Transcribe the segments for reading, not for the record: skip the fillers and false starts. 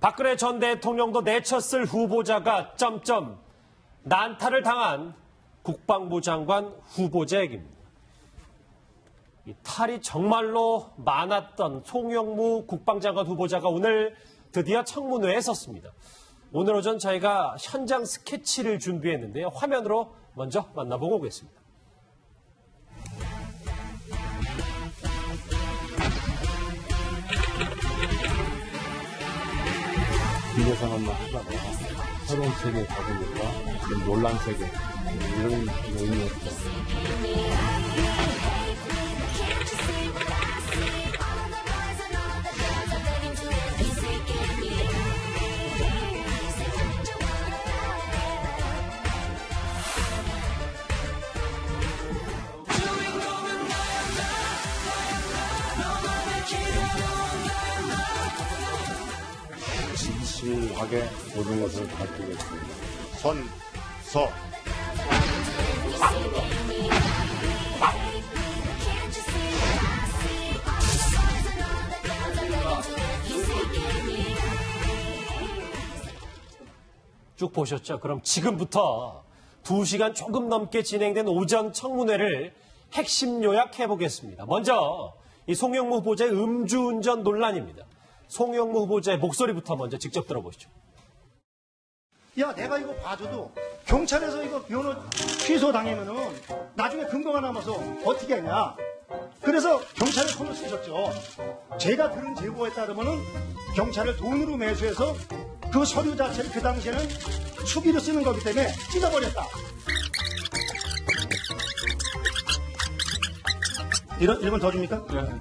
박근혜 전 대통령도 내쳤을 후보자가 난타를 당한 국방부 장관 후보자에게입니다. 이 탈이 정말로 많았던 송영무 국방장관 후보자가 오늘 드디어 청문회에 섰습니다. 오늘 오전 저희가 현장 스케치를 준비했는데요. 화면으로 먼저 만나보고 오겠습니다. 기대 상황만 하다가 새로운 세계에 가보니까 놀란 세계 이런 의미였죠. 진실하게 모든 것을 밝히겠습니다. 선서. 쭉 보셨죠? 그럼 지금부터 2시간 조금 넘게 진행된 오전 청문회를 핵심 요약해 보겠습니다. 먼저 이 송영무 후보자의 음주운전 논란입니다. 송영무 후보자의 목소리부터 먼저 직접 들어보시죠. 야, 내가 이거 봐줘도 경찰에서 이거 면허 취소당하면은 나중에 근거가 남아서 어떻게 하냐. 그래서 경찰에 손을 쓰셨죠. 제가 들은 제보에 따르면은 경찰을 돈으로 매수해서 그 서류 자체를 그 당시에는 수비로 쓰는 거기 때문에 찢어버렸다. 이런 1번 더 줍니까? 네.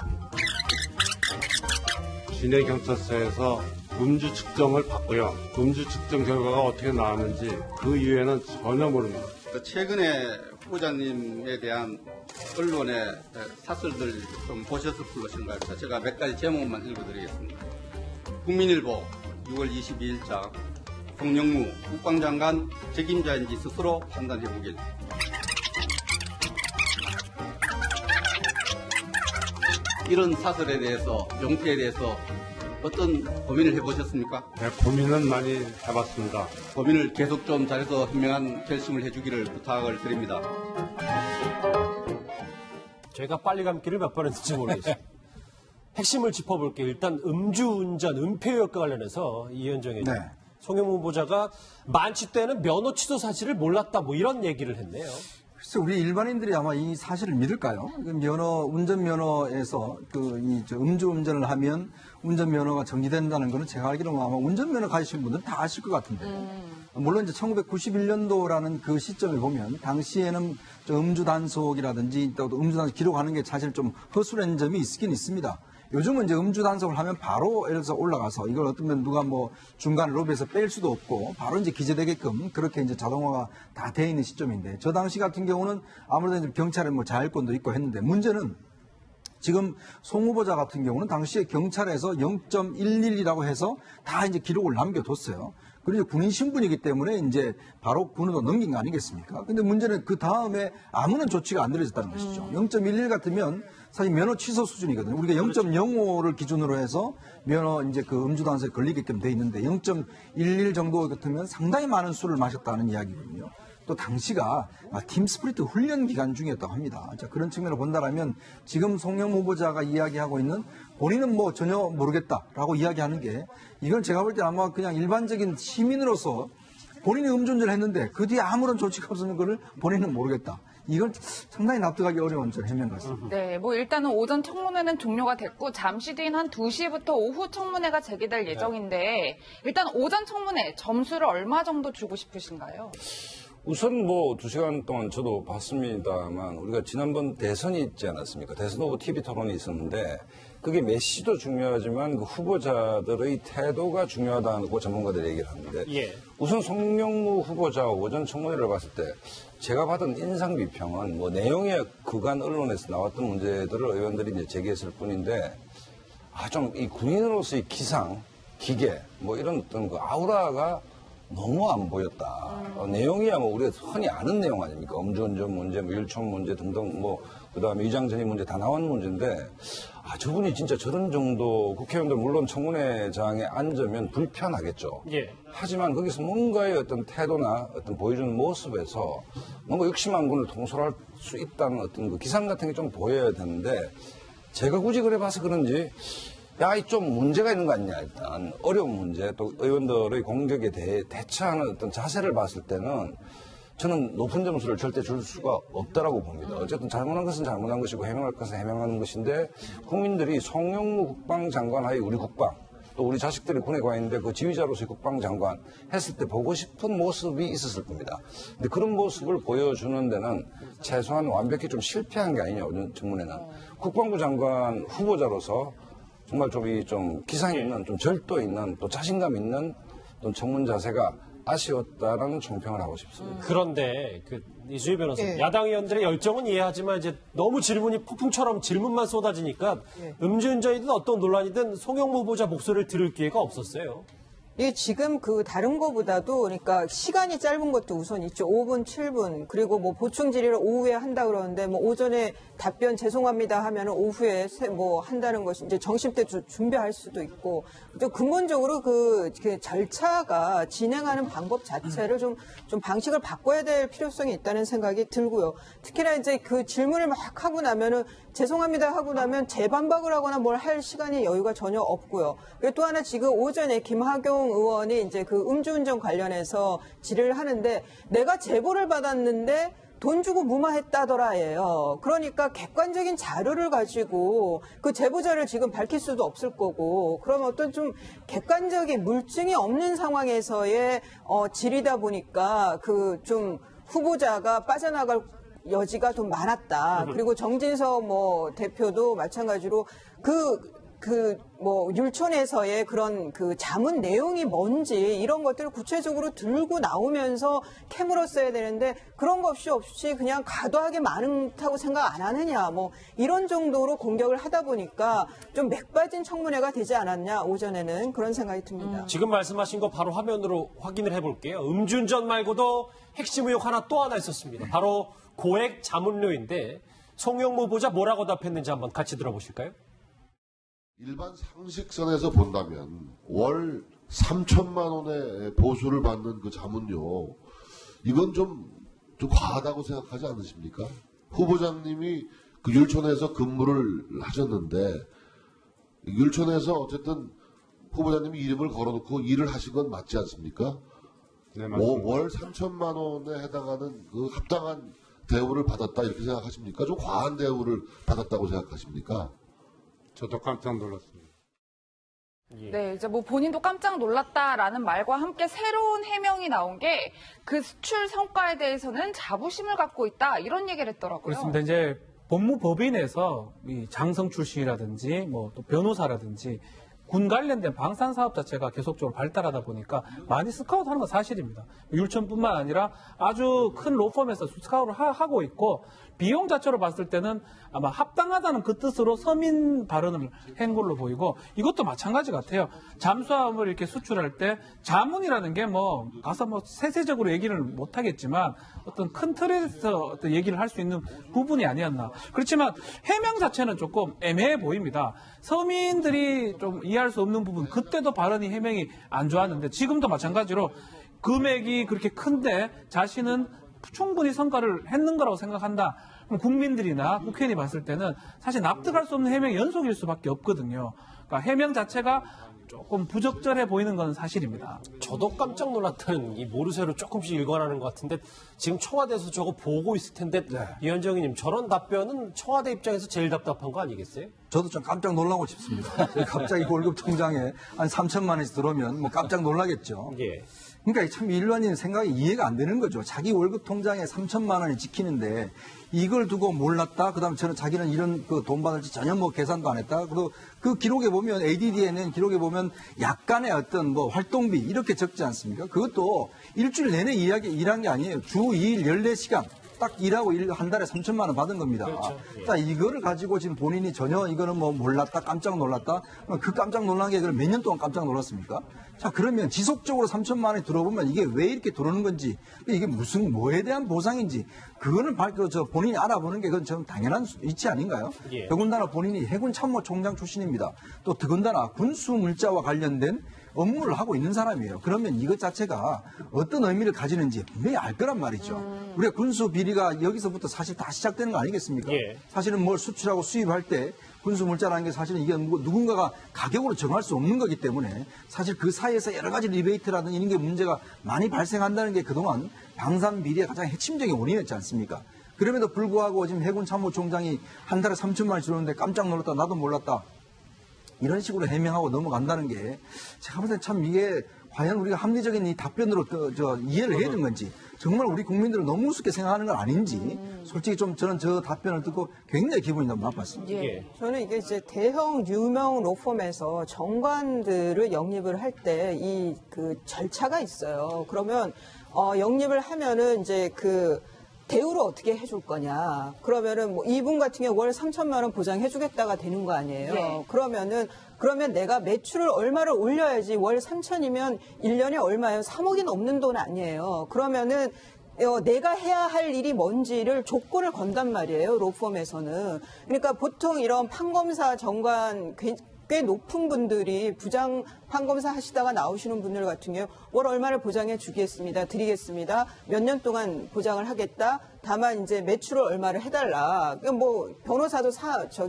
시내 경찰서에서 음주 측정을 받고요. 음주 측정 결과가 어떻게 나왔는지 그 이후에는 전혀 모릅니다. 최근에 후보자님에 대한 언론의 사설들 좀 보셨을 것인 것 같아서 제가 몇 가지 제목만 읽어드리겠습니다. 국민일보 6월 22일자 송영무 국방장관 책임자인지 스스로 판단해보길. 이런 사설에 대해서, 용태에 대해서 어떤 고민을 해보셨습니까? 네, 고민은 많이 해봤습니다. 고민을 계속 좀 잘해서 현명한 결심을 해주기를 부탁을 드립니다. 제가 빨리 감기를 몇 번 했는지 모르겠어요. 핵심을 짚어볼게요. 일단 음주운전, 은폐의혹과 관련해서 이현정 의원, 송영무 후보자가 만취 때는 면허 취소 사실을 몰랐다 뭐 이런 얘기를 했네요. 글쎄, 우리 일반인들이 아마 이 사실을 믿을까요? 운전면허에서 음주운전을 하면 운전면허가 정지된다는 거는 제가 알기로는 아마 운전면허 가지신 분들은 다 아실 것 같은데. 물론 이제 1991년도라는 그 시점을 보면 당시에는 음주 단속이라든지 또 음주 단속 기록하는 게 사실 좀 허술한 점이 있긴 있습니다. 요즘은 이제 음주 단속을 하면 바로 예를 들어서 올라가서 이걸 어떤 누가 뭐 중간 로비에서 뺄 수도 없고 바로 이제 기재되게끔 그렇게 이제 자동화가 다 돼 있는 시점인데 저 당시 같은 경우는 아무래도 이제 경찰에 뭐 자율권도 있고 했는데 문제는 지금 송 후보자 같은 경우는 당시에 경찰에서 0.11이라고 해서 다 이제 기록을 남겨뒀어요. 그리고 군인 신분이기 때문에 이제 바로 군으로 넘긴 거 아니겠습니까? 근데 문제는 그 다음에 아무런 조치가 안 내려졌다는 것이죠. 0.11 같으면 사실 면허 취소 수준이거든요. 우리가 0.05를 기준으로 해서 면허 이제 그 음주 단속에 걸리게끔 돼 있는데 0.11 정도 같으면 상당히 많은 술을 마셨다는 이야기거든요. 또 당시가 팀 스프리트 훈련 기간 중이었다고 합니다. 자, 그런 측면으로 본다라면 지금 송영무 후보자가 이야기하고 있는 본인은 뭐 전혀 모르겠다라고 이야기하는 게 이건 제가 볼 때 아마 그냥 일반적인 시민으로서 본인이 음주운전을 했는데 그 뒤에 아무런 조치가 없었는 거를 본인은 모르겠다. 이건 상당히 납득하기 어려운 전 해명 같습니다. 네, 뭐 일단은 오전 청문회는 종료가 됐고 잠시 뒤인 한 2시부터 오후 청문회가 재개될 예정인데 일단 오전 청문회 점수를 얼마 정도 주고 싶으신가요? 우선 뭐 2시간 동안 저도 봤습니다만 우리가 지난번 대선이 있지 않았습니까? 대선 후보 TV 토론이 있었는데 그게 메시도 중요하지만 그 후보자들의 태도가 중요하다고 전문가들이 얘기를 하는데 우선 송영무 후보자 오전 청문회를 봤을 때 제가 받은 인상 비평은 뭐 내용의 그간 언론에서 나왔던 문제들을 의원들이 이제 제기했을 뿐인데 좀 이 군인으로서의 기상, 기계 뭐 이런 어떤 그 아우라가 너무 안 보였다. 내용이야 뭐 우리가 흔히 아는 내용 아닙니까? 음주운전 문제, 뭐 율촌 문제 등등 뭐 그다음에 위장전입 문제 다 나온 문제인데 저분이 진짜 저런 정도 국회의원들 물론 청문회장에 앉으면 불편하겠죠. 예. 하지만 거기서 뭔가의 어떤 태도나 어떤 보여주는 모습에서 뭔가 60만 군을 통솔할 수 있다는 어떤 그 기상 같은 게 좀 보여야 되는데 제가 굳이 그래 봐서 그런지 야, 이 좀 문제가 있는 거 아니냐, 일단. 어려운 문제, 또 의원들의 공격에 대처하는 어떤 자세를 봤을 때는 저는 높은 점수를 절대 줄 수가 없다라고 봅니다. 어쨌든 잘못한 것은 잘못한 것이고 해명할 것은 해명하는 것인데 국민들이 송영무 국방장관 하에 우리 국방, 또 우리 자식들이 군에 가 있는데 그 지휘자로서의 국방장관 했을 때 보고 싶은 모습이 있었을 겁니다. 근데 그런 모습을 보여주는 데는 최소한 완벽히 좀 실패한 게 아니냐, 오늘 청문회는. 국방부 장관 후보자로서 정말 좀 기상 있는, 좀 절도 있는, 또 자신감 있는 또 청문 자세가 아쉬웠다라는 총평을 하고 싶습니다. 그런데 이수희 변호사, 야당 의원들의 열정은 이해하지만 이제 너무 질문이 폭풍처럼 질문만 쏟아지니까 음주운전이든 어떤 논란이든 송영무 후보자 목소리를 들을 기회가 없었어요. 예, 지금 다른 거보다도, 그러니까 시간이 짧은 것도 우선 있죠. 5분, 7분. 그리고 뭐 보충 질의를 오후에 한다 그러는데, 뭐 오전에 답변 죄송합니다 하면은 오후에 한다는 것이 이제 점심 때 준비할 수도 있고. 또 근본적으로 그 절차가 진행하는 방법 자체를 좀 방식을 바꿔야 될 필요성이 있다는 생각이 들고요. 특히나 이제 그 질문을 막 하고 나면은 죄송합니다 하고 나면 재반박을 하거나 뭘 할 시간이 여유가 전혀 없고요. 그리고 또 하나 지금 오전에 김학용 의원이 이제 그 음주운전 관련해서 질의를 하는데 내가 제보를 받았는데 돈 주고 무마했다더라예요. 그러니까 객관적인 자료를 가지고 그 제보자를 지금 밝힐 수도 없을 거고 그럼 어떤 좀 객관적인 물증이 없는 상황에서의 질의다 보니까 좀 후보자가 빠져나갈 여지가 좀 많았다. 그리고 정진석 대표도 마찬가지로 율촌에서의 그런 자문 내용이 뭔지 이런 것들을 구체적으로 들고 나오면서 캐물었어야 되는데 그런 거 없이 그냥 과도하게 많다고 생각 안 하느냐 이런 정도로 공격을 하다 보니까 좀 맥빠진 청문회가 되지 않았냐 오전에는 그런 생각이 듭니다. 지금 말씀하신 거 바로 화면으로 확인을 해볼게요. 음주운전 말고도 핵심 의혹 또 하나 있었습니다. 바로 고액 자문료인데 송영무 후보자 뭐라고 답했는지 한번 같이 들어보실까요? 일반 상식선에서 본다면 월 3천만 원의 보수를 받는 그 자문료 이건 좀 과하다고 생각하지 않으십니까? 후보자님이 그 율촌에서 근무를 하셨는데 율촌에서 어쨌든 후보자님이 이름을 걸어놓고 일을 하신 건 맞지 않습니까? 네, 맞습니다. 월 3천만 원에 해당하는 그 합당한 대우를 받았다 이렇게 생각하십니까? 좀 과한 대우를 받았다고 생각하십니까? 저도 깜짝 놀랐습니다. 네, 이제 본인도 깜짝 놀랐다라는 말과 함께 새로운 해명이 나온 게 그 수출 성과에 대해서는 자부심을 갖고 있다 이런 얘기를 했더라고요. 그렇습니다. 이제 법무법인에서 이 장성 출신이라든지 또 변호사라든지 군 관련된 방산 사업 자체가 계속적으로 발달하다 보니까 많이 스카우트하는 건 사실입니다. 율촌뿐만 아니라 아주 큰 로펌에서 스카우트를 하고 있고 비용 자체로 봤을 때는 아마 합당하다는 그 뜻으로 서민 발언을 한 걸로 보이고 이것도 마찬가지 같아요. 잠수함을 이렇게 수출할 때 자문이라는 게 가서 세세적으로 얘기를 못 하겠지만 어떤 큰 틀에서 어떤 얘기를 할 수 있는 부분이 아니었나. 그렇지만 해명 자체는 조금 애매해 보입니다. 서민들이 좀 이해할 수 없는 부분 그때도 발언이 해명이 안 좋았는데 지금도 마찬가지로 금액이 그렇게 큰데 자신은 충분히 성과를 했는 거라고 생각한다. 그럼 국민들이나 국회의원이 봤을 때는 사실 납득할 수 없는 해명의 연속일 수밖에 없거든요. 그러니까 해명 자체가 조금 부적절해 보이는 건 사실입니다. 저도 깜짝 놀랐다는 이 모르쇠로 조금씩 읽어나는 것 같은데 지금 청와대에서 저거 보고 있을 텐데 이현정님 저런 답변은 청와대 입장에서 제일 답답한 거 아니겠어요? 저도 좀 깜짝 놀라고 싶습니다. 갑자기 월급 통장에 한 3천만 원씩 들어오면 깜짝 놀라겠죠. 예. 그러니까 참 일반인 생각이 이해가 안 되는 거죠. 자기 월급 통장에 3천만 원이 찍히는데 이걸 두고 몰랐다. 그다음에 저는 자기는 이런 돈 받을지 전혀 계산도 안 했다. 그리고 그 기록에 보면 ADD에는 기록에 보면 약간의 어떤 활동비 이렇게 적지 않습니까? 그것도 일주일 내내 일한 게 아니에요. 주 2일 14시간 딱 일하고 한 달에 3천만 원 받은 겁니다. 그렇죠. 자, 이거를 가지고 지금 본인이 전혀 이거는 뭐 몰랐다, 깜짝 놀랐다. 그 깜짝 놀란 게 몇 년 동안 깜짝 놀랐습니까? 자, 그러면 지속적으로 3천만 원이 들어보면 이게 왜 이렇게 들어오는 건지, 이게 무슨 뭐에 대한 보상인지, 그거는 본인이 알아보는 게 그건 좀 당연한 이치 아닌가요? 예. 더군다나 본인이 해군 참모총장 출신입니다. 또 더군다나 군수 물자와 관련된 업무를 하고 있는 사람이에요. 그러면 이것 자체가 어떤 의미를 가지는지 분명히 알 거란 말이죠. 우리가 군수 비리가 여기서부터 사실 다 시작되는 거 아니겠습니까? 예. 사실은 뭘 수출하고 수입할 때 군수 물자라는 게 사실은 이게 누군가가 가격으로 정할 수 없는 거기 때문에 사실 그 사이에서 여러 가지 리베이트라든지 이런 게 문제가 많이 발생한다는 게 그동안 방산 비리의 가장 핵심적인 원인이었지 않습니까? 그럼에도 불구하고 지금 해군 참모총장이 한 달에 3천만 원 주는데 깜짝 놀랐다, 나도 몰랐다. 이런 식으로 해명하고 넘어간다는 게 제가 볼 때 참 이게 과연 우리가 합리적인 이 답변으로 이해를 해야 되는 건지 정말 우리 국민들을 너무 우습게 생각하는 건 아닌지 솔직히 좀 저는 저 답변을 듣고 굉장히 기분이 너무 나빴습니다. 예. 저는 이게 이제 대형 유명 로펌에서 정관들을 영입을 할 때 이 그 절차가 있어요. 그러면 영입을 하면은 이제 그 대우를 어떻게 해줄 거냐. 그러면은 뭐 이분 같은 경우 월 3천만 원 보장해주겠다가 되는 거 아니에요. 네. 그러면 내가 매출을 얼마를 올려야지 월 3천이면 1년에 얼마예요? 3억이 넘는 돈 아니에요. 그러면은 내가 해야 할 일이 뭔지를 조건을 건단 말이에요. 로펌에서는. 그러니까 보통 이런 판검사 정관 꽤 높은 분들이 부장 판검사 하시다가 나오시는 분들 같은 경우 월 얼마를 보장해 주겠습니다. 드리겠습니다. 몇 년 동안 보장을 하겠다. 다만 이제 매출을 얼마를 해달라. 뭐 변호사도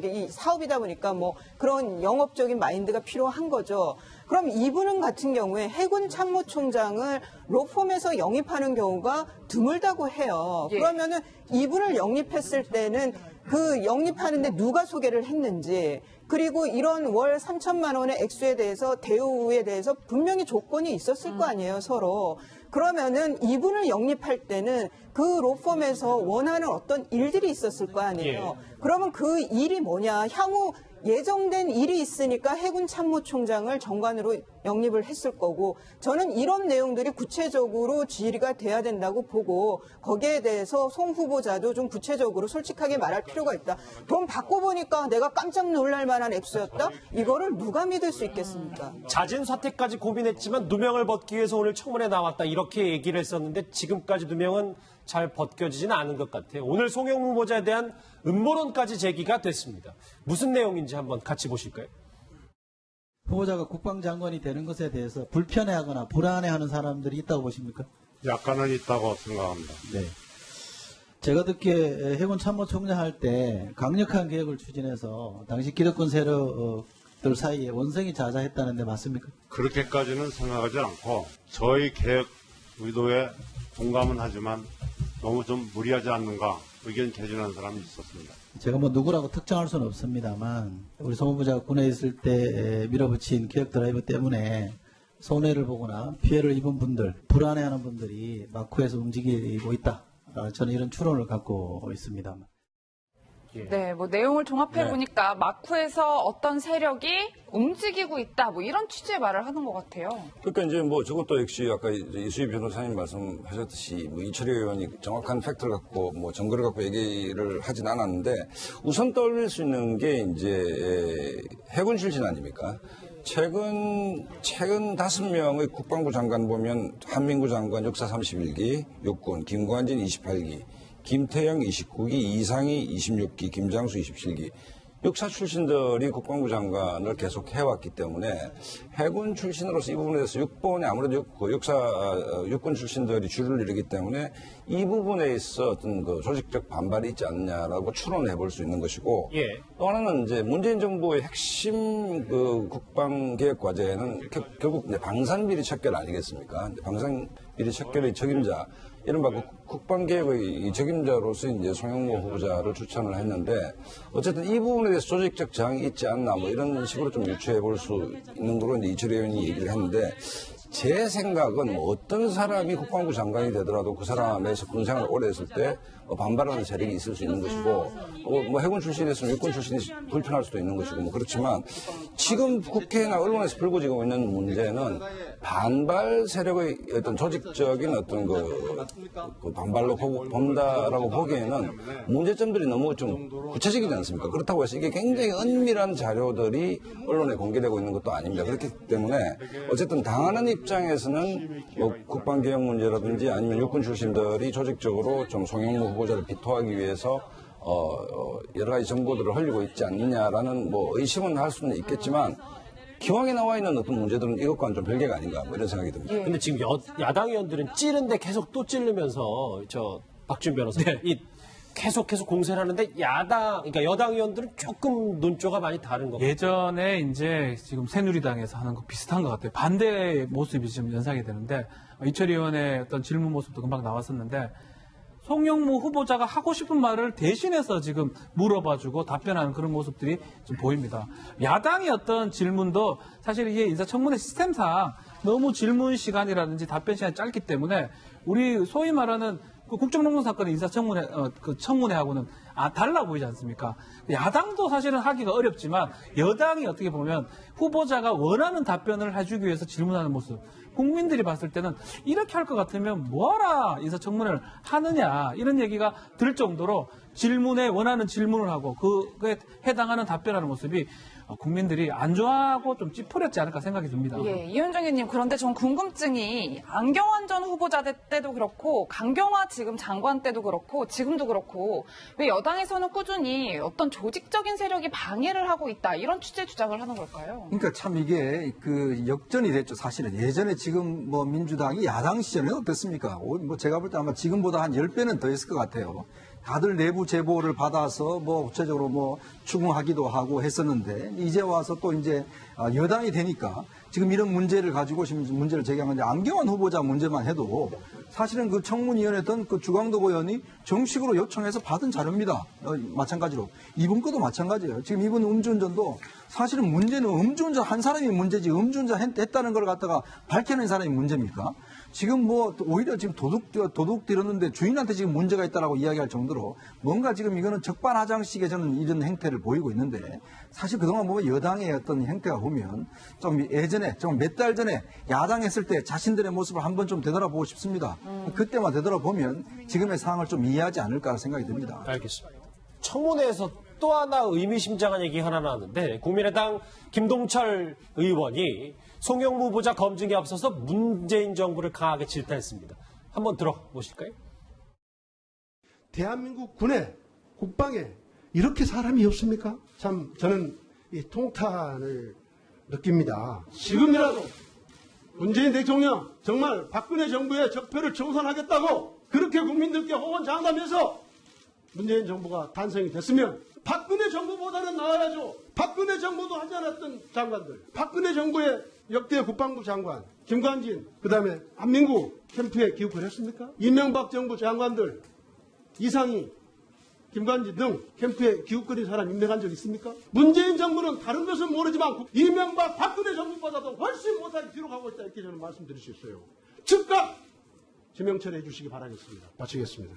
이 사업이다 보니까 뭐 그런 영업적인 마인드가 필요한 거죠. 그럼 이분 같은 경우에 해군 참모총장을 로펌에서 영입하는 경우가 드물다고 해요. 예. 그러면은 이분을 영입했을 때는 그 영입하는데 누가 소개를 했는지 그리고 이런 월 3천만 원의 액수에 대해서 대우에 대해서 분명히 조건이 있었을 거 아니에요, 서로. 그러면은 이분을 영입할 때는 그 로펌에서 원하는 어떤 일들이 있었을 거 아니에요. 그러면 그 일이 뭐냐. 향후 예정된 일이 있으니까 해군 참모총장을 정관으로 영입을 했을 거고 저는 이런 내용들이 구체적으로 질의가 돼야 된다고 보고 거기에 대해서 송 후보자도 좀 구체적으로 솔직하게 말할 필요가 있다. 돈 받고 보니까 내가 깜짝 놀랄 만한 액수였다? 이거를 누가 믿을 수 있겠습니까? 자진 사퇴까지 고민했지만 누명을 벗기 위해서 오늘 청문회 나왔다 이렇게 얘기를 했었는데 지금까지 누명은 잘 벗겨지지는 않은 것 같아요. 오늘 송영무 후보자에 대한 음모론까지 제기가 됐습니다. 무슨 내용인지 한번 같이 보실까요? 후보자가 국방장관이 되는 것에 대해서 불편해하거나 불안해하는 사람들이 있다고 보십니까? 약간은 있다고 생각합니다. 네. 제가 듣기에 해군 참모총장 할 때 강력한 개혁을 추진해서 당시 기득권 세력들 사이에 원성이 자자했다는데 맞습니까? 그렇게까지는 생각하지 않고 저희 개혁 의도에 동감은 하지만 너무 좀 무리하지 않는가 의견 개진하는 사람이 있었습니다. 제가 뭐 누구라고 특정할 수는 없습니다만 우리 송 후보자가 군에 있을 때 밀어붙인 개혁 드라이브 때문에 손해를 보거나 피해를 입은 분들, 불안해하는 분들이 마쿠에서 움직이고 있다. 저는 이런 추론을 갖고 있습니다. 네, 뭐 내용을 종합해 보니까 마쿠에서 어떤 세력이 움직이고 있다, 뭐 이런 취지의 말을 하는 것 같아요. 그러니까 이제 뭐 저것도 역시 아까 이수희 변호사님 말씀하셨듯이 뭐 이철희 의원이 정확한 팩트를 갖고 뭐 증거를 갖고 얘기를 하진 않았는데 우선 떠올릴 수 있는 게 이제 해군 출신 아닙니까? 최근 5명의 국방부 장관 보면 한민구 장관 역사 31기, 육군, 김관진 28기, 김태영 29기, 이상희 26기, 김장수 27기. 역사 출신들이 국방부 장관을 계속 해왔기 때문에 해군 출신으로서 이 부분에 대해서 육본에 아무래도 육군 출신들이 주를 이루기 때문에 이 부분에 있어 어떤 그 조직적 반발이 있지 않느냐라고 추론해 볼 수 있는 것이고 또 하나는 이제 문재인 정부의 핵심 그 국방개혁 과제는 결국 이제 방산비리 척결 아니겠습니까? 방산비리 척결의 적임자 이른바 국방개혁의 적임자로서 이제 송영무 후보자를 추천을 했는데 어쨌든 이 부분에 대해서 조직적 저항이 있지 않나 뭐 이런 식으로 좀 유추해 볼 수 있는 거로 이제 이철희 의원이 얘기를 했는데 제 생각은 뭐 어떤 사람이 국방부 장관이 되더라도 그 사람에서 군생활을 오래 했을 때 반발하는 세력이 있을 수 있는 것이고 뭐 해군 출신이었으면 육군 출신이 불편할 수도 있는 것이고 뭐 그렇지만 지금 국회나 언론에서 불거지고 있는 문제는 반발 세력의 어떤 조직적인 어떤 그 반발로 본다라고 보기에는 문제점들이 너무 좀 구체적이지 않습니까? 그렇다고 해서 이게 굉장히 은밀한 자료들이 언론에 공개되고 있는 것도 아닙니다. 그렇기 때문에 어쨌든 당하는 입장에서는 뭐 국방개혁 문제라든지 아니면 육군 출신들이 조직적으로 좀 송영무 후보자를 비토하기 위해서 여러 가지 정보들을 흘리고 있지 않느냐라는 뭐 의심은 할 수는 있겠지만 기왕에 나와 있는 어떤 문제들은 이것과는 좀 별개가 아닌가 뭐 이런 생각이 듭니다. 근데 지금 야당 의원들은 찌른데 계속 또 찌르면서 박준 변호사님 이 계속 공세를 하는데 그러니까 여당 의원들은 조금 논조가 많이 다른 것 같아요. 예전에 이제 지금 새누리당에서 하는 거 비슷한 것 같아요. 반대의 모습이 지금 연상이 되는데 이철희 의원의 어떤 질문 모습도 금방 나왔었는데 송영무 후보자가 하고 싶은 말을 대신해서 지금 물어봐주고 답변하는 그런 모습들이 좀 보입니다. 야당의 어떤 질문도 사실 이게 인사청문회 시스템상 너무 질문 시간이라든지 답변 시간이 짧기 때문에 우리 소위 말하는 그 국정농단 사건의 인사청문회 그 청문회하고는 달라 보이지 않습니까? 야당도 사실은 하기가 어렵지만 여당이 어떻게 보면 후보자가 원하는 답변을 해주기 위해서 질문하는 모습. 국민들이 봤을 때는 이렇게 할 것 같으면 뭐하라 인사청문회를 하느냐 이런 얘기가 들 정도로 질문에 원하는 질문을 하고 그에 해당하는 답변하는 모습이 국민들이 안 좋아하고 좀 찌푸렸지 않을까 생각이 듭니다. 예, 이현정 의원님 그런데 전 궁금증이 안경환 전 후보자 때도 그렇고 강경화 지금 장관 때도 그렇고 지금도 그렇고 왜 여당에서는 꾸준히 어떤 조직적인 세력이 방해를 하고 있다 이런 취재 주장을 하는 걸까요? 그러니까 참 이게 그 역전이 됐죠. 사실은 예전에 지금 뭐 민주당이 야당 시절에는 어땠습니까? 뭐 제가 볼 때 아마 지금보다 한 10배는 더 했을 것 같아요. 다들 내부 제보를 받아서 뭐 구체적으로 뭐 추궁하기도 하고 했었는데 이제 와서 또 이제 여당이 되니까 지금 이런 문제를 가지고 문제를 제기한 건데 안경환 후보자 문제만 해도 사실은 그 청문위원회던 그 주광덕 의원이 정식으로 요청해서 받은 자료입니다. 마찬가지로 이분 것도 마찬가지예요. 지금 이분 음주운전도 사실은 문제는 음주운전 한 사람이 문제지 음주운전 했다는 걸 갖다가 밝혀낸 사람이 문제입니까? 지금 뭐 오히려 지금 도둑 들었는데 주인한테 지금 문제가 있다라고 이야기할 정도로 뭔가 지금 이거는 적반하장식의 저는 이런 행태를 보이고 있는데 사실 그동안 보면 여당의 어떤 행태가 보면 좀 예전에 좀 몇 달 전에 야당했을 때 자신들의 모습을 한번 좀 되돌아보고 싶습니다. 그때만 되돌아보면 지금의 상황을 좀 이해하지 않을까 생각이 듭니다. 알겠습니다. 청문회에서 또 하나 의미심장한 얘기 하나 나왔는데 국민의당 김동철 의원이 송영무 후보자 검증에 앞서서 문재인 정부를 강하게 질타했습니다. 한번 들어보실까요? 대한민국 군에 국방에 이렇게 사람이 없습니까? 참 저는 이 통탄을 느낍니다. 지금이라도 문재인 대통령 정말 박근혜 정부의 적폐를 청산하겠다고 그렇게 국민들께 호언장담해서 문재인 정부가 탄생이 됐으면 박근혜 정부보다는 나아야죠. 박근혜 정부도 하지 않았던 장관들. 박근혜 정부의 역대 국방부 장관, 김관진, 그다음에 한민구 캠프에 기웃을 했습니까? 이명박 정부 장관들, 이상희, 김관진 등 캠프에 기웃거린 사람 임명한 적 있습니까? 문재인 정부는 다른 것은 모르지만 이명박, 박근혜 정부보다도 훨씬 못하게 뒤로 가고 있다 이렇게 저는 말씀드릴 수 있어요. 즉각 지명철해 주시기 바라겠습니다. 마치겠습니다.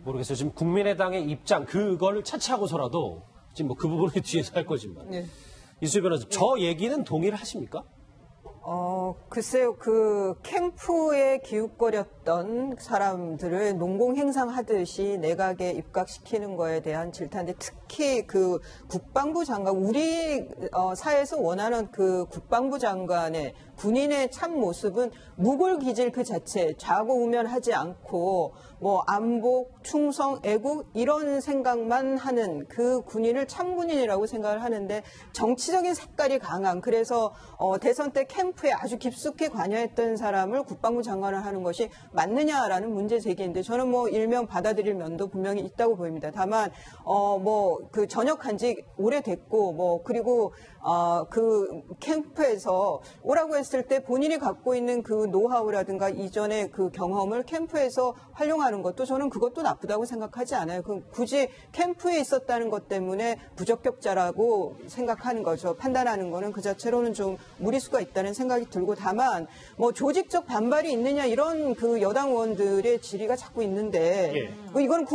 모르겠어요. 지금 국민의당의 입장 그걸 차치하고서라도 지금 뭐 그 부분을 뒤에서 할 거지만 이수희 변호사 저 얘기는 동의를 하십니까? 글쎄요, 그 캠프에 기웃거렸던 사람들을 농공행상하듯이 내각에 입각시키는 거에 대한 질타인데 특히 그 국방부 장관, 우리 사회에서 원하는 그 국방부 장관의 군인의 참 모습은 무골기질 그 자체, 좌고우면하지 않고 뭐 안복, 충성, 애국 이런 생각만 하는 그 군인을 참 군인이라고 생각을 하는데 정치적인 색깔이 강한 그래서 대선 때 캠프에 아주 깊숙이 관여했던 사람을 국방부 장관을 하는 것이 맞느냐라는 문제 제기인데 저는 뭐 일명 받아들일 면도 분명히 있다고 보입니다. 다만 뭐 그 전역한 지 오래됐고 뭐 그리고 그 캠프에서 오라고 했을 때 본인이 갖고 있는 그 노하우라든가 이전의 그 경험을 캠프에서 활용하는 것도 저는 그것도 나쁘다고 생각하지 않아요. 굳이 캠프에 있었다는 것 때문에 부적격자라고 생각하는 거죠. 판단하는 거는 그 자체로는 좀 무리수가 있다는 생각이 생각이 들고, 다만 뭐 조직적 반발이 있느냐 이런 그 여당 의원들의 질의가 자꾸 있는데 뭐 이거는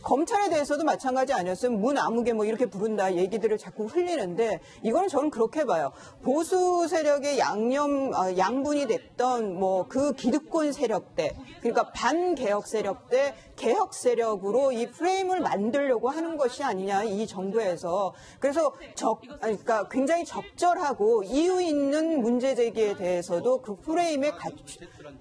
검찰에 대해서도 마찬가지 아니었어요? 문 아무개 뭐 이렇게 부른다 얘기들을 자꾸 흘리는데, 이거는 저는 그렇게 봐요. 보수 세력의 양분이 됐던 뭐 그 기득권 세력 때, 그러니까 반개혁 세력 때 개혁 세력으로 이 프레임을 만들려고 하는 것이 아니냐, 이 정부에서. 그래서 그러니까 굉장히 적절하고 이유 있는 문제 제기에 대해서도 그 프레임에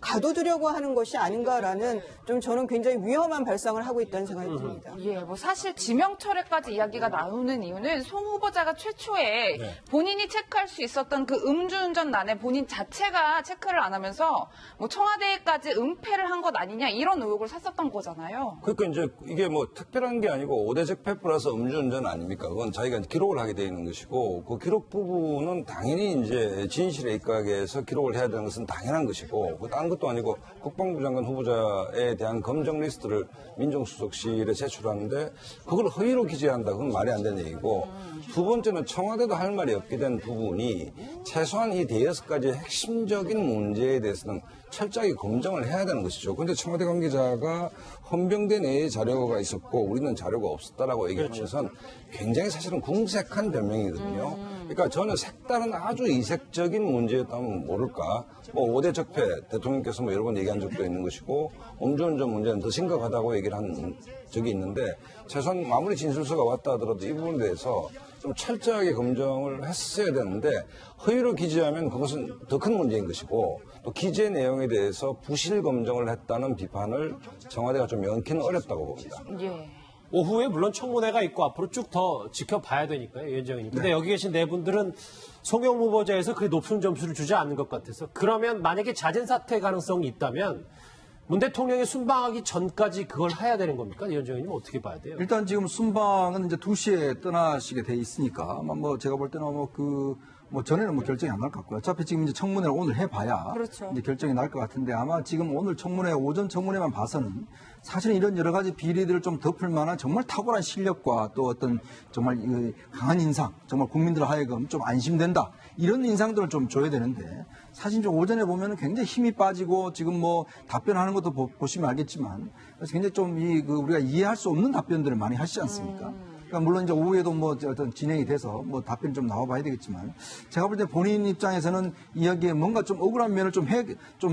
가둬두려고 하는 것이 아닌가라는, 좀 저는 굉장히 위험한 발상을 하고 있다는 생각이 듭니다. 예, 뭐 사실 지명철회까지 이야기가 나오는 이유는 송 후보자가 최초에 본인이 체크할 수 있었던 그 음주운전란에 본인 자체가 체크를 안 하면서 뭐 청와대에까지 은폐를 한 것 아니냐, 이런 의혹을 샀었던 거잖아요. 그러니까 이제 이게 뭐 특별한 게 아니고 5대 적폐 플러스 음주운전 아닙니까? 그건 자기가 기록을 하게 돼 있는 것이고, 그 기록 부분은 당연히 이제 진실에 입각하기 위해서 기록을 해야 되는 것은 당연한 것이고, 그 다른 것도 아니고 국방부 장관 후보자에 대한 검정 리스트를 민정수석실에 제출하는데 그걸 허위로 기재한다. 그건 말이 안 되는 얘기고, 두 번째는 청와대도 할 말이 없게 된 부분이 최소한 이 대여섯 가지 핵심적인 문제에 대해서는 철저하게 검증을 해야 되는 것이죠. 그런데 청와대 관계자가 헌병대 내에 자료가 있었고 우리는 자료가 없었다라고 얘기하는 것은 굉장히 사실은 궁색한 변명이거든요. 그러니까 저는 색다른 아주 이색적인 문제였다면 모를까. 뭐 5대 적폐, 대통령께서 뭐 여러 번 얘기한 적도 있는 것이고, 음주운전 문제는 더 심각하다고 얘기를 한 적이 있는데, 최소한 아무리 진술서가 왔다 하더라도 이 부분에 대해서 좀 철저하게 검증을 했어야 되는데, 허위로 기재하면 그것은 더 큰 문제인 것이고, 또 기재 내용에 대해서 부실 검증을 했다는 비판을 청와대가 좀 면키는 어렵다고 봅니다. 예. 오후에 물론 청문회가 있고 앞으로 쭉 더 지켜봐야 되니까요, 위원장님. 근데 네. 여기 계신 네 분들은 송영 후보자에서 그리 높은 점수를 주지 않는 것 같아서, 그러면 만약에 자진 사퇴 가능성이 있다면 문 대통령이 순방하기 전까지 그걸 해야 되는 겁니까? 위원장님 어떻게 봐야 돼요? 일단 지금 순방은 이제 2시에 떠나시게 돼 있으니까, 아마 뭐 제가 볼 때는 뭐 전에는 뭐 결정이 안 날 것 같고요. 어차피 지금 이제 청문회를 오늘 해봐야 그렇죠. 이제 결정이 날 것 같은데, 아마 지금 오늘 청문회, 오전 청문회만 봐서는 사실은 이런 여러 가지 비리들을 좀 덮을 만한 정말 탁월한 실력과 또 어떤 정말 강한 인상, 정말 국민들 하여금 좀 안심된다, 이런 인상들을 좀 줘야 되는데, 사실 좀 오전에 보면은 굉장히 힘이 빠지고, 지금 뭐 답변하는 것도 보시면 알겠지만 그래서 굉장히 좀 우리가 이해할 수 없는 답변들을 많이 하시지 않습니까? 그러니까 물론 이제 오후에도 뭐 어떤 진행이 돼서 뭐 답변이 좀 나와봐야 되겠지만, 제가 볼 때 본인 입장에서는 이야기에 뭔가 좀 억울한 면을 좀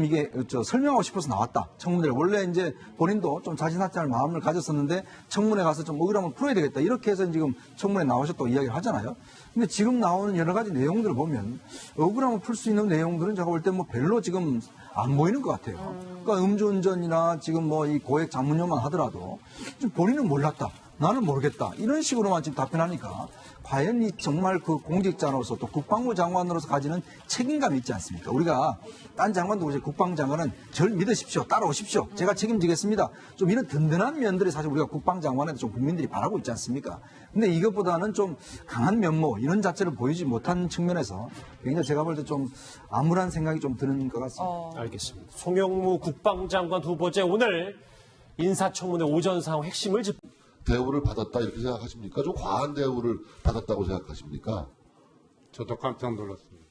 이게 설명하고 싶어서 나왔다. 청문회를 원래 이제 본인도 좀 자진사퇴할 마음을 가졌었는데 청문회 가서 좀 억울함을 풀어야 되겠다, 이렇게 해서 지금 청문회 나오셨다고 이야기를 하잖아요. 근데 지금 나오는 여러 가지 내용들을 보면 억울함을 풀 수 있는 내용들은 제가 볼 때 뭐 별로 지금 안 보이는 것 같아요. 그러니까 음주운전이나 지금 뭐 이 고액 자문료만 하더라도 좀 본인은 몰랐다, 나는 모르겠다, 이런 식으로만 지금 답변하니까 과연 이 정말 그 공직자로서 또 국방부 장관으로서 가지는 책임감이 있지 않습니까? 우리가 딴 장관도 이제 국방장관은 절 믿으십시오, 따라오십시오, 제가 책임지겠습니다, 좀 이런 든든한 면들이 사실 우리가 국방장관한테 좀 국민들이 바라고 있지 않습니까? 근데 이것보다는 좀 강한 면모 이런 자체를 보이지 못한 측면에서 굉장히 제가 볼 때 좀 암울한 생각이 좀 드는 것 같습니다. 알겠습니다. 송영무 국방장관 후보자 오늘 인사청문회 오전 상황 핵심을 대우를 받았다 이렇게 생각하십니까? 좀 과한 대우를 받았다고 생각하십니까? 저도 깜짝 놀랐습니다.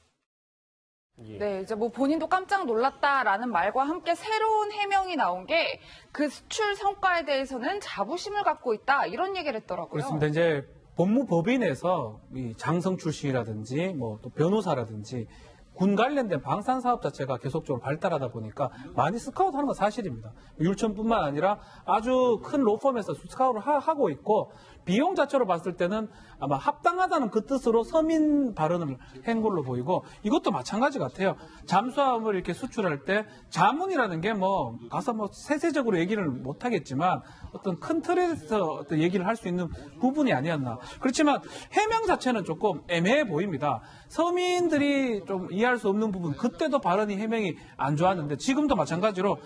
네, 이제 뭐 본인도 깜짝 놀랐다라는 말과 함께 새로운 해명이 나온 게, 그 수출 성과에 대해서는 자부심을 갖고 있다, 이런 얘기를 했더라고요. 그렇습니다. 이제 법무법인에서 이 장성 출신이라든지 뭐 또 변호사라든지 군 관련된 방산 사업 자체가 계속적으로 발달하다 보니까 많이 스카우트하는 건 사실입니다. 율천뿐만 아니라 아주 큰 로펌에서 스카우트를 하고 있고, 비용 자체로 봤을 때는 아마 합당하다는 그 뜻으로 서민 발언을 한 걸로 보이고, 이것도 마찬가지 같아요. 잠수함을 이렇게 수출할 때 자문이라는 게 뭐 가서 뭐 세세적으로 얘기를 못 하겠지만 어떤 큰 틀에서 어떤 얘기를 할 수 있는 부분이 아니었나. 그렇지만 해명 자체는 조금 애매해 보입니다. 서민들이 좀 이해할 수 없는 부분, 그때도 발언이 해명이 안 좋았는데 지금도 마찬가지로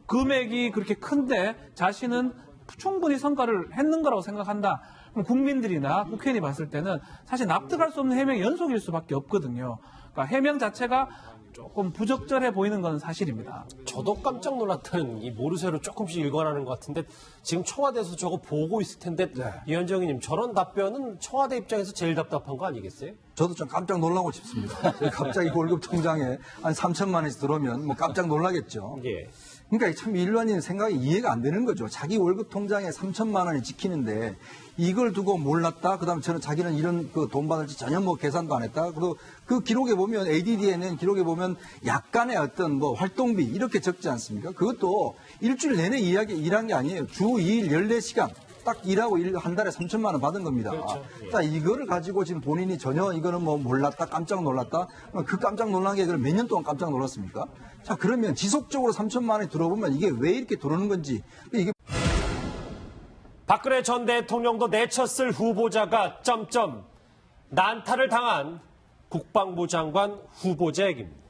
금액이 그렇게 큰데 자신은 충분히 성과를 했는 거라고 생각한다. 그럼 국민들이나 국회의원이 봤을 때는 사실 납득할 수 없는 해명의 연속일 수밖에 없거든요. 그러니까 해명 자체가 조금 부적절해 보이는 건 사실입니다. 저도 깜짝 놀랐던 이 모르쇠로 조금씩 일관하는 것 같은데 지금 청와대에서 저거 보고 있을 텐데 이현정님 저런 답변은 청와대 입장에서 제일 답답한 거 아니겠어요? 저도 좀 깜짝 놀라고 싶습니다. 갑자기 월급 통장에 한 3천만 원씩 들어오면 뭐 깜짝 놀라겠죠. 예. 그러니까 참 일반인 생각이 이해가 안 되는 거죠. 자기 월급 통장에 3천만 원이 찍히는데 이걸 두고 몰랐다. 그다음에 저는 자기는 이런 그 돈 받을지 전혀 뭐 계산도 안 했다. 그리고 그 기록에 보면 ADD에는 기록에 보면 약간의 어떤 뭐 활동비 이렇게 적지 않습니까? 그것도 일주일 내내 일한 게 아니에요. 주 2일 14시간. 딱 일하고 한 달에 3천만 원 받은 겁니다. 그렇죠. 딱 이거를 가지고 지금 본인이 전혀 이거는 뭐 몰랐다, 깜짝 놀랐다. 그 깜짝 놀란 게 몇 년 동안 깜짝 놀랐습니까? 자, 그러면 지속적으로 3천만 원이 들어오면 이게 왜 이렇게 들어오는 건지. 이게 박근혜 전 대통령도 내쳤을 후보자가 난타를 당한 국방부 장관 후보자에게입니다.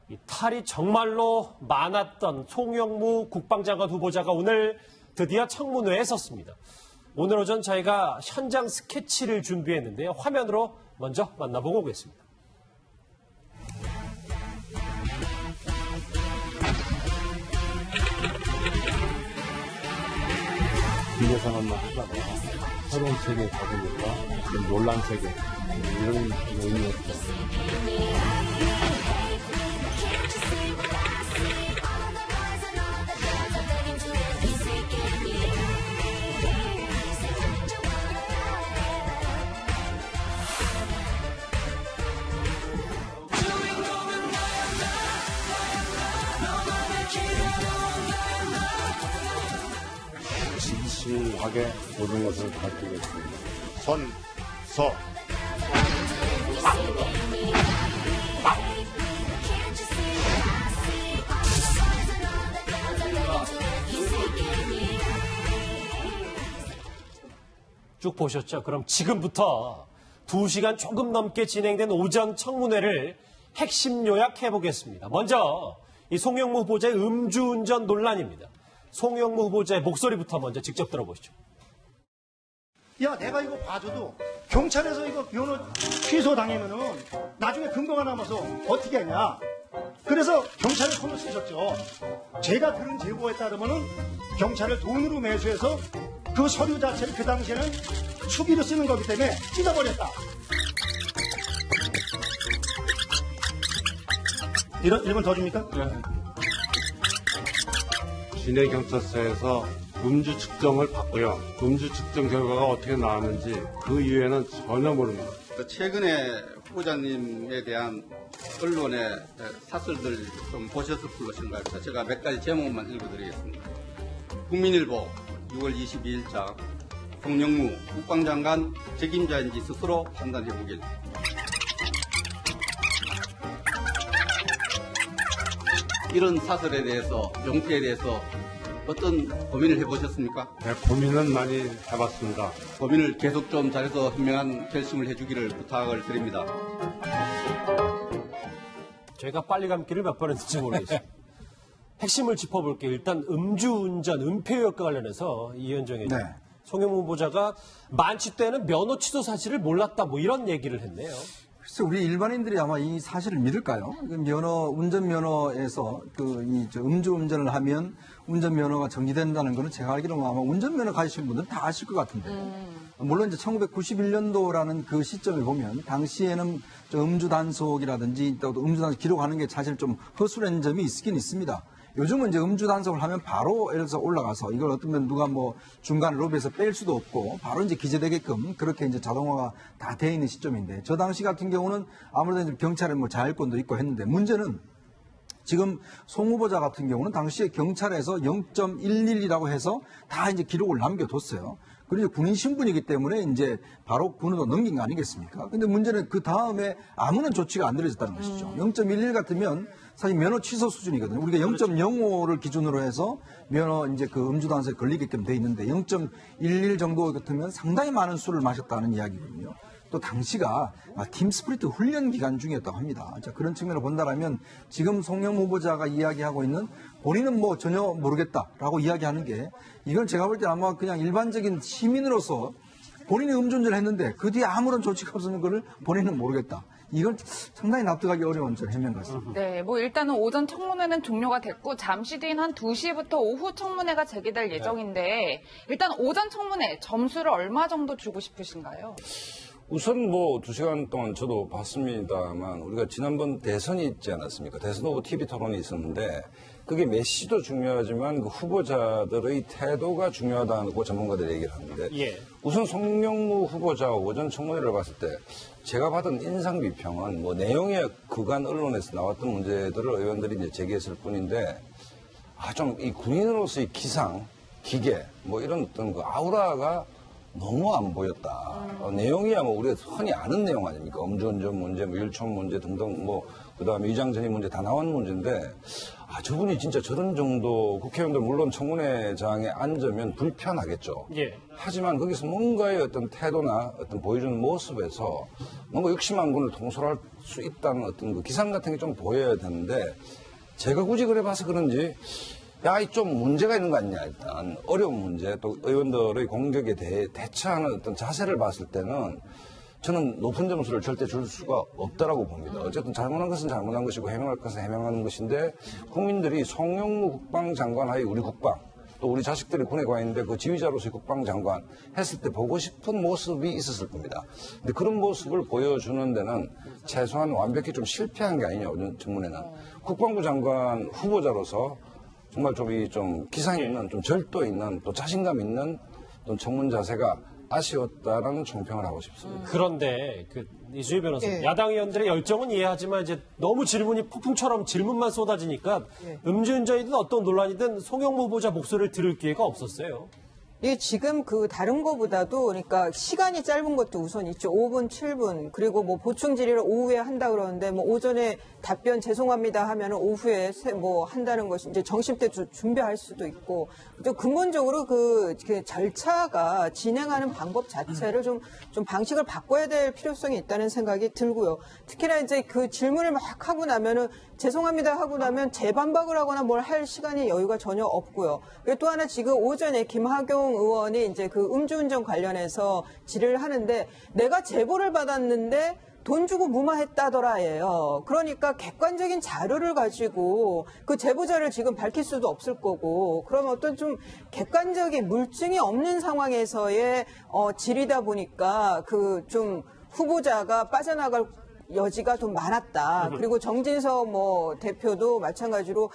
이 탈이 정말로 많았던 송영무 국방장관 후보자가 오늘 드디어 청문회에 섰습니다. 오늘 오전 저희가 현장 스케치를 준비했는데요. 화면으로 먼저 만나보고 오겠습니다. 비례상한만 하다가 새로운 세계에 가보니까 놀란 세계 이런 의미였죠. 진실하게 모든 것을 밝히겠습니다. 선서 쭉 보셨죠? 그럼 지금부터 2시간 조금 넘게 진행된 오전 청문회를 핵심 요약해 보겠습니다. 먼저 이 송영무 후보자의 음주운전 논란입니다. 송영무 후보자의 목소리부터 먼저 직접 들어보시죠. 야, 내가 이거 봐줘도 경찰에서 이거 변호 취소 당하면은 나중에 근거가 남아서 어떻게 하냐. 그래서 경찰에 손을 쓰셨죠. 제가 들은 제보에 따르면은 경찰을 돈으로 매수해서 그 서류 자체를 그 당시에는 수비로 쓰는 거기 때문에 찢어버렸다. 이런 1번 더 줍니까? 시내 경찰서에서 음주 측정을 받고요. 음주 측정 결과가 어떻게 나왔는지 그 이후에는 전혀 모릅니다. 최근에 후보자님에 대한 언론의 사설들 좀 보셨을 것인가 해서 제가 몇 가지 제목만 읽어드리겠습니다. 국민일보 6월 22일자 송영무 국방장관 책임자인지 스스로 판단해보길. 이런 사설에 대해서, 명태에 대해서 어떤 고민을 해보셨습니까? 네, 고민은 많이 해봤습니다. 고민을 계속 좀 잘해서 현명한 결심을 해주기를 부탁을 드립니다. 저희가 빨리 감기를 몇 번 했는지 모르겠습니다. 핵심을 짚어볼게요. 일단 음주운전, 은폐유역과 관련해서 이현정의 송영무 후보자가 만취 때는 면허 취소 사실을 몰랐다 뭐 이런 얘기를 했네요. 글쎄, 우리 일반인들이 아마 이 사실을 믿을까요? 운전면허에서 음주운전을 하면 운전면허가 정지된다는 거는 제가 알기로는 아마 운전면허 가지신 분들은 다 아실 것 같은데. 물론 이제 1991년도라는 그 시점을 보면 당시에는 음주 단속이라든지 또 음주 단속 기록하는 게 사실 좀 허술한 점이 있긴 있습니다. 요즘은 이제 음주 단속을 하면 바로 예를 들어서 올라가서 이걸 어떤 누가 뭐 중간 로비에서 뺄 수도 없고 바로 이제 기재되게끔 그렇게 이제 자동화가 다 돼 있는 시점인데 저 당시 같은 경우는 아무래도 이제 경찰에 뭐 자율권도 있고 했는데 문제는 지금 송 후보자 같은 경우는 당시에 경찰에서 0.11이라고 해서 다 이제 기록을 남겨뒀어요. 그리고 군인 신분이기 때문에 이제 바로 군으로 넘긴 거 아니겠습니까? 근데 문제는 그 다음에 아무런 조치가 안 내려졌다는 것이죠. 0.11 같으면 사실 면허 취소 수준이거든요. 우리가 0.05를 기준으로 해서 면허 이제 그 음주 단속에 걸리게끔 돼 있는데 0.11 정도 같으면 상당히 많은 술을 마셨다는 이야기거든요. 또 당시가 팀 스프리트 훈련 기간 중이었다고 합니다. 자, 그런 측면으로 본다라면 지금 송영무 후보자가 이야기하고 있는 본인은 뭐 전혀 모르겠다라고 이야기하는 게 이건 제가 볼 때 아마 그냥 일반적인 시민으로서 본인이 음주운전을 했는데 그 뒤에 아무런 조치가 없었는 거를 본인은 모르겠다. 이건 상당히 납득하기 어려운 저 해명 같습니다. 네, 뭐 일단은 오전 청문회는 종료가 됐고 잠시 뒤인 한 2시부터 오후 청문회가 제기될 예정인데 일단 오전 청문회 점수를 얼마 정도 주고 싶으신가요? 우선 뭐 2시간 동안 저도 봤습니다만 우리가 지난번 대선이 있지 않았습니까? 대선 후보 TV 토론이 있었는데 그게 메시도 중요하지만 그 후보자들의 태도가 중요하다고 전문가들이 얘기를 하는데 예. 우선 송영무 후보자 오전 청문회를 봤을 때 제가 받은 인상 비평은 뭐 내용에 그간 언론에서 나왔던 문제들을 의원들이 이제 제기했을 뿐인데 좀 이 군인으로서의 기상, 기계 뭐 이런 어떤 그 아우라가 너무 안 보였다. 내용이야 뭐 우리가 흔히 아는 내용 아닙니까? 음주운전 문제, 뭐 율촌 문제 등등 뭐 그다음에 위장전입 문제 다 나온 문제인데 저분이 진짜 저런 정도 국회의원들 물론 청문회장에 앉으면 불편하겠죠. 예. 하지만 거기서 뭔가의 어떤 태도나 어떤 보여주는 모습에서 뭔가 60만 군을 통솔할 수 있다는 어떤 그 기상 같은 게 좀 보여야 되는데 제가 굳이 그래 봐서 그런지 이 좀 문제가 있는 거 아니냐, 일단. 어려운 문제, 또 의원들의 공격에 대처하는 어떤 자세를 봤을 때는 저는 높은 점수를 절대 줄 수가 없다라고 봅니다. 어쨌든 잘못한 것은 잘못한 것이고 해명할 것은 해명하는 것인데 국민들이 송영무 국방장관 하에 우리 국방, 또 우리 자식들이 군에 가 있는데 그 지휘자로서의 국방장관 했을 때 보고 싶은 모습이 있었을 겁니다. 근데 그런 모습을 보여주는 데는 최소한 완벽히 좀 실패한 게 아니냐, 오늘 청문회는. 국방부 장관 후보자로서 정말 좀 기상 있는, 좀 절도 있는, 또 자신감 있는 또 청문 자세가 아쉬웠다라는 총평을 하고 싶습니다. 그런데 이수희 변호사님, 예. 야당 의원들의 열정은 이해하지만 이제 너무 질문이 폭풍처럼 질문만 쏟아지니까 음주운전이든 어떤 논란이든 송영무 후보자 목소리를 들을 기회가 없었어요. 이게 지금 그 다른 거보다도 그러니까 시간이 짧은 것도 우선 있죠. 5분, 7분. 그리고 뭐 보충 질의를 오후에 한다 그러는데 뭐 오전에 답변 죄송합니다 하면은 오후에 뭐 한다는 것이 이제 점심 때 준비할 수도 있고 또 근본적으로 그 절차가 진행하는 방법 자체를 좀 방식을 바꿔야 될 필요성이 있다는 생각이 들고요. 특히나 이제 그 질문을 막 하고 나면은 죄송합니다 하고 나면 재반박을 하거나 뭘 할 시간이 여유가 전혀 없고요. 그리고 또 하나 지금 오전에 김학용 의원이 이제 그 음주운전 관련해서 질의를 하는데 내가 제보를 받았는데 돈 주고 무마했다더라예요. 그러니까 객관적인 자료를 가지고 그 제보자를 지금 밝힐 수도 없을 거고 그러면 어떤 좀 객관적인 물증이 없는 상황에서의 질의다 보니까 그 좀 후보자가 빠져나갈 여지가 좀 많았다. 그리고 정진석 뭐 대표도 마찬가지로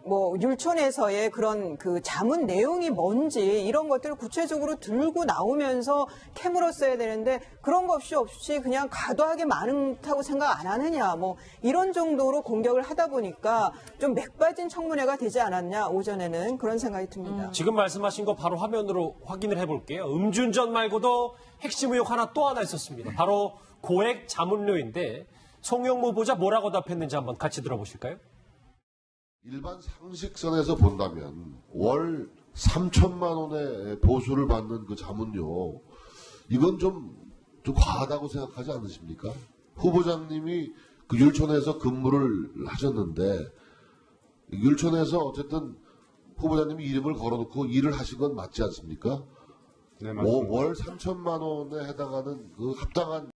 뭐 율촌에서의 그런 그 자문 내용이 뭔지 이런 것들을 구체적으로 들고 나오면서 캐물었어야 되는데 그런 거 없이 그냥 과도하게 많다고 생각 안 하느냐 뭐 이런 정도로 공격을 하다 보니까 좀 맥 빠진 청문회가 되지 않았냐 오전에는 그런 생각이 듭니다. 지금 말씀하신 거 바로 화면으로 확인을 해볼게요. 음주운전 말고도 핵심 의혹 또 하나 있었습니다. 바로 고액 자문료인데 송영무 후보자 뭐라고 답했는지 한번 같이 들어보실까요? 일반 상식선에서 본다면 월 3천만 원의 보수를 받는 그 자문료 이건 좀 과하다고 생각하지 않으십니까? 후보자님이 그 율촌에서 근무를 하셨는데 율촌에서 어쨌든 후보자님이 이름을 걸어놓고 일을 하신 건 맞지 않습니까? 네, 맞습니다. 월 3천만 원에 해당하는 그 합당한